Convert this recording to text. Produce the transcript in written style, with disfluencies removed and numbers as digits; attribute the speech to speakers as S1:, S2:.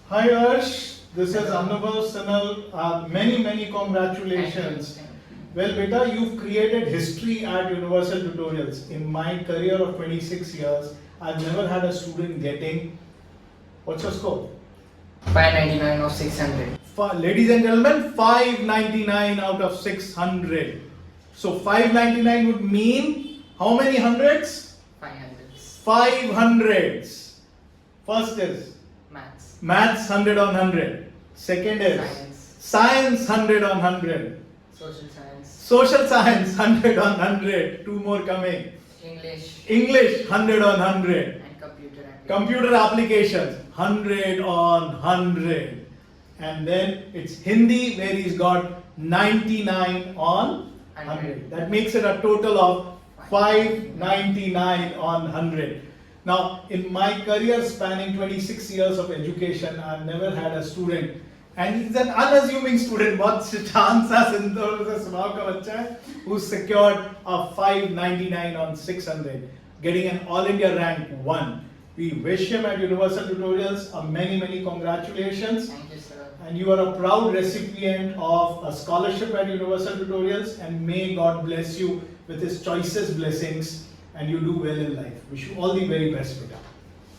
S1: Hi Arsh, this is Anubhav Sinal. Many congratulations. Well, beta, you've created history at Universal Tutorials. In my career of 26 years, I've never had a student getting, what's your score?
S2: 599 or 600.
S1: Ladies and gentlemen, 599 out of 600. So 599 would mean how many hundreds?
S2: 500s.
S1: 500s. First is
S2: Maths.
S1: Maths 100 on 100. Second is Science 100 on 100.
S2: Social science.
S1: Social Science 100 on 100. Two more coming.
S2: English.
S1: 100 on 100.
S2: And computer application.
S1: Computer applications 100 on 100. And then it's Hindi where he's got 99 on 100. That makes it a total of 599 on 100. Now, in my career spanning 26 years of education, I've never had a student, and he's an unassuming student, who secured a 599 on 600, getting an All India rank 1. We wish him at Universal Tutorials many congratulations.
S2: Thank you, sir.
S1: And you are a proud recipient of a scholarship at Universal Tutorials, and may God bless you with His choicest blessings and you do well in life. Wish you all the very best, beta.